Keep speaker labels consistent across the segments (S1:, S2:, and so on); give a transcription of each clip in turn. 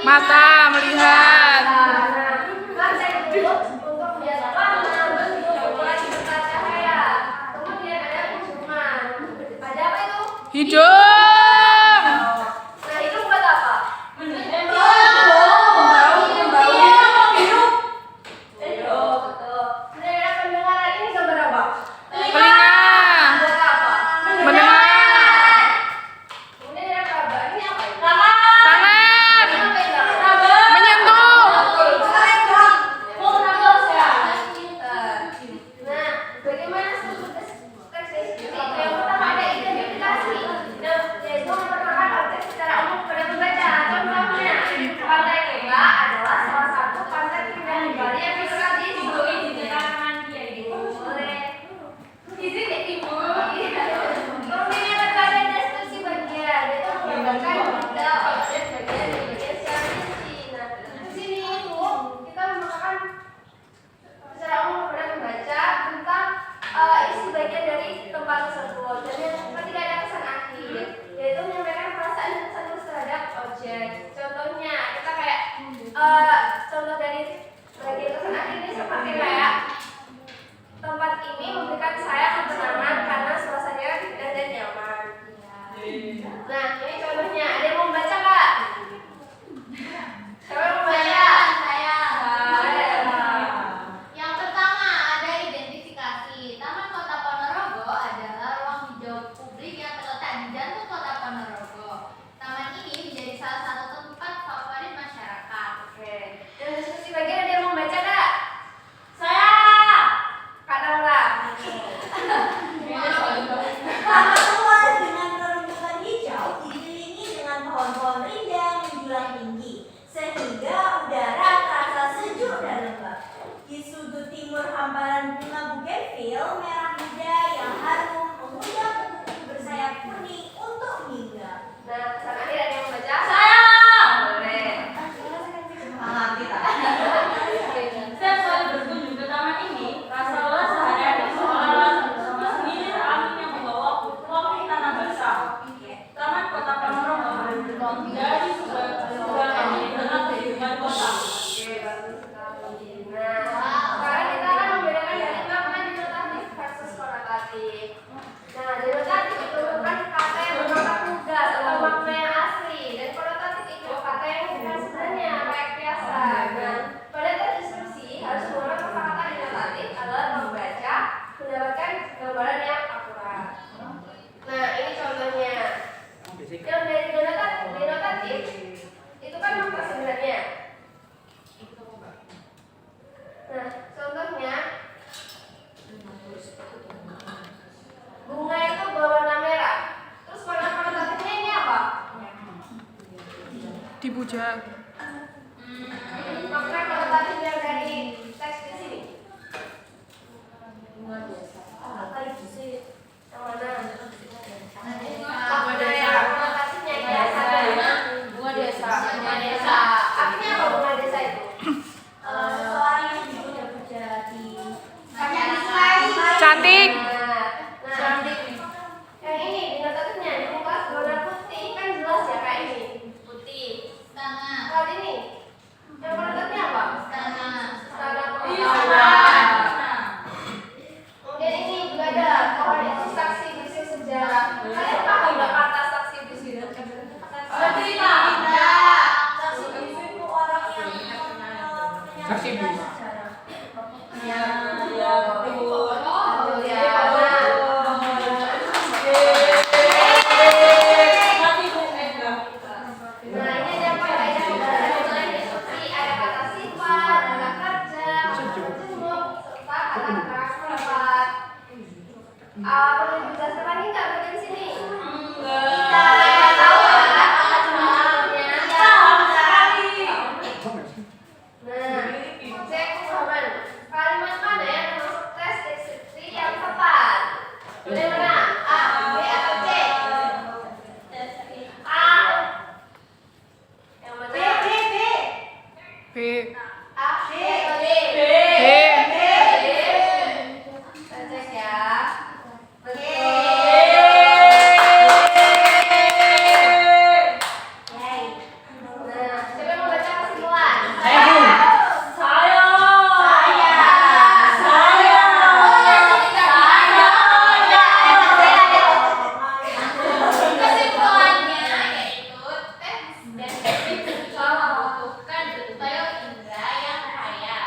S1: Mata melihat. Hidung.
S2: Nah, hidung buat apa?
S1: Menyentuh.
S2: Makna kalau tadi biar dari teks di sini. Apa itu sih? Yang mana? Makna yang konotasinya biasa. Bunga desa. Bunga desa. Artinya apa bunga desa itu? Seseorang yang punya jadi
S1: Cantik.
S2: cantik. Yang ini dinotatifnya di muka warna putih kan jelas ya kayak ini putih. Kalau ini yang konotatifnya apa? Istana pengetahuan. Kemudian ini juga ada pohon itu saksi bisi sejarah. Kalian paham nggak kata saksi bisi? Saksi bisi itu orang yang
S1: Saksi bisu.
S2: Perlu dijelaskan lagi nggak bagian sini? Tahu nggak? Nah, cek pemahaman. Kalimat mana yang termasuk tes deskripsi yang tepat? Boleh mana? A, B atau C? A. Yang mana?
S1: B.
S2: A, B atau D?
S1: B.
S2: Kita cek ya. Betul. Nah, siapa yang mau baca kesimpulan? Kesimpulannya yaitu teks deskripsi membutuhkan detail indera yang kaya.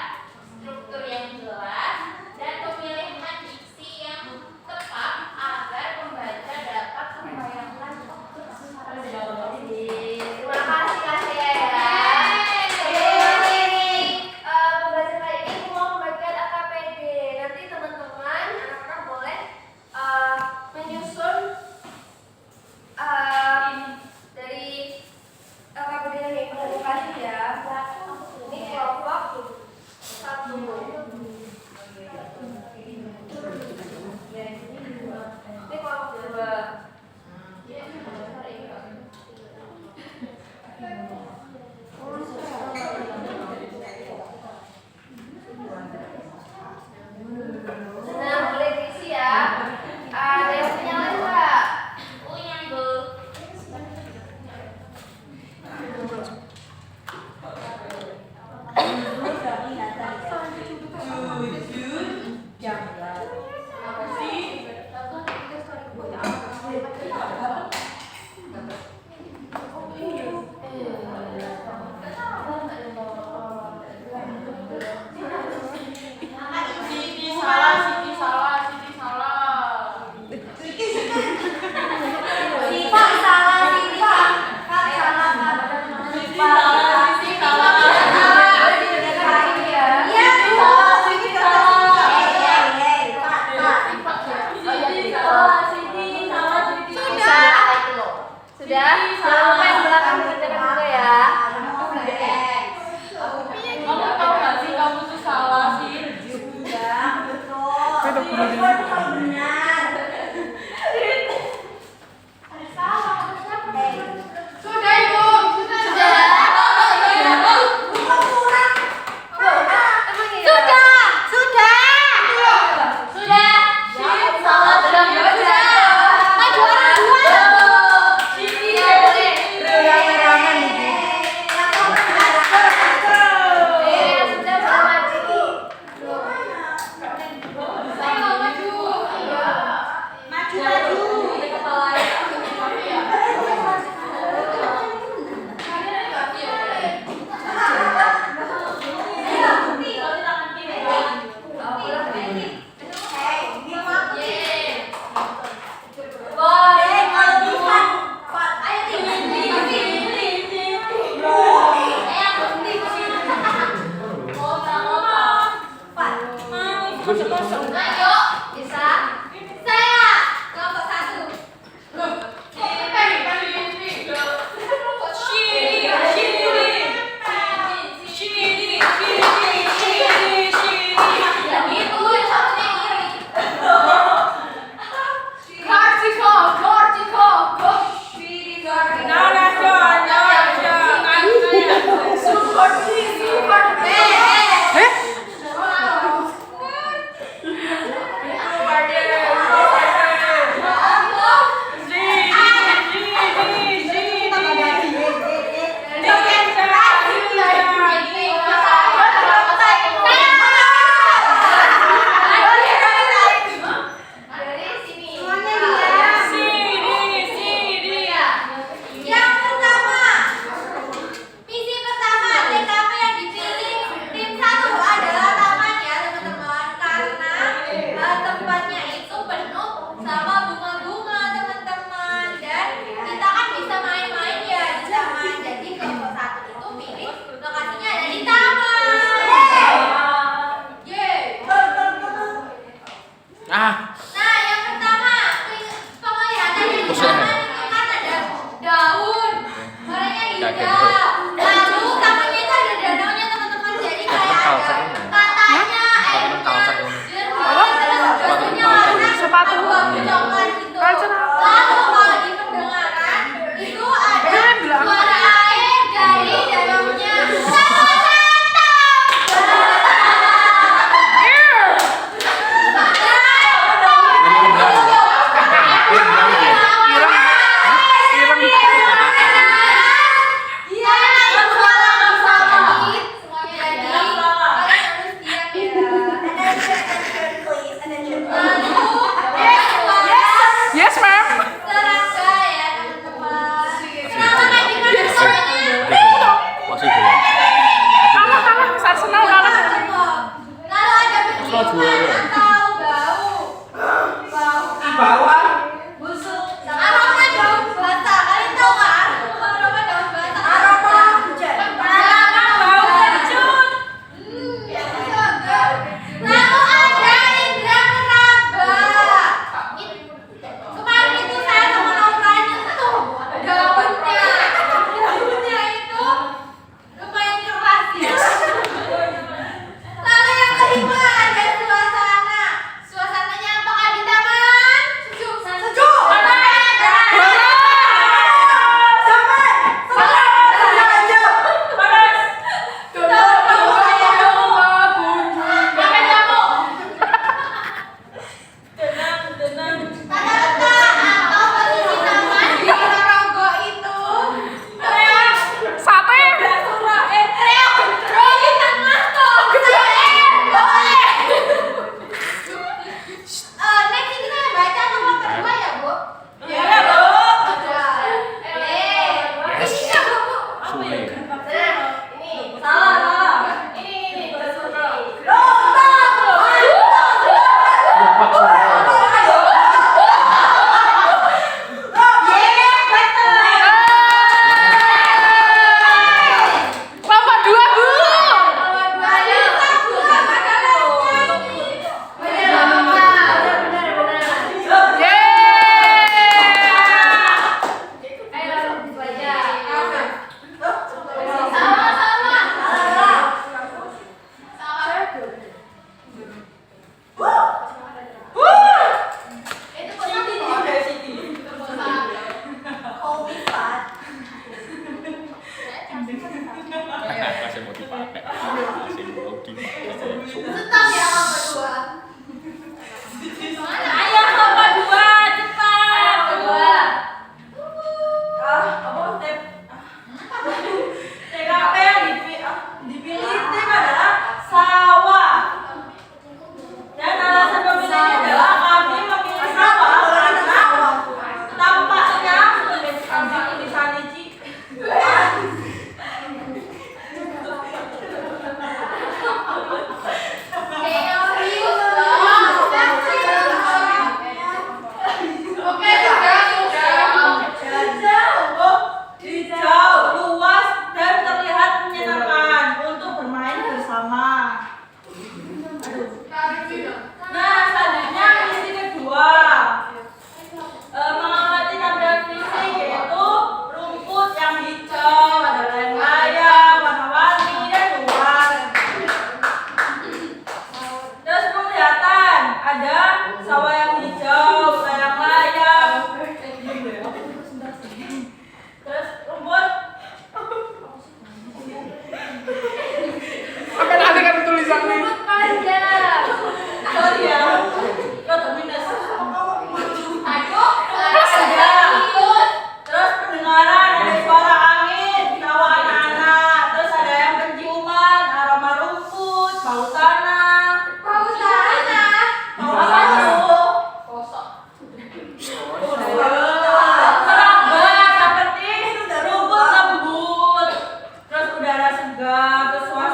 S2: Stop ya kamu berdua.
S1: Ayo lomba 2 cepat.
S2: Berdua.
S3: Apa TKP yang dipilih tim adalah sawah. Dan alasan pemilihannya adalah kami memilih sawah karena tampaknya tulisan Ici.
S2: Serius dong. Oke, sudah.
S3: Hijau, luas dan terlihat menyenangkan untuk bermain bersama. Nah, selanjutnya misi kedua. Mengamati tampilan fisik yaitu rumput yang hijau, ada layang-layang, warna-warni dan luas. Terus penglihatan, ada sawah yang hijau, layang-layang. Terus rumput.
S1: Akan ada kan tulisannya.
S2: Rumput panjang.
S3: Sorry ya, lo minus.
S2: Ayo,
S3: Terus pendengaran, ada suara angin, tawa anak-anak. Terus ada yang penciuman, aroma rumput, bau tanah.
S2: Bau tanah.
S3: Bau apa tuh?
S2: Kosong.
S3: Serangga, seperti rumput lembut. Terus udara segar, terus suara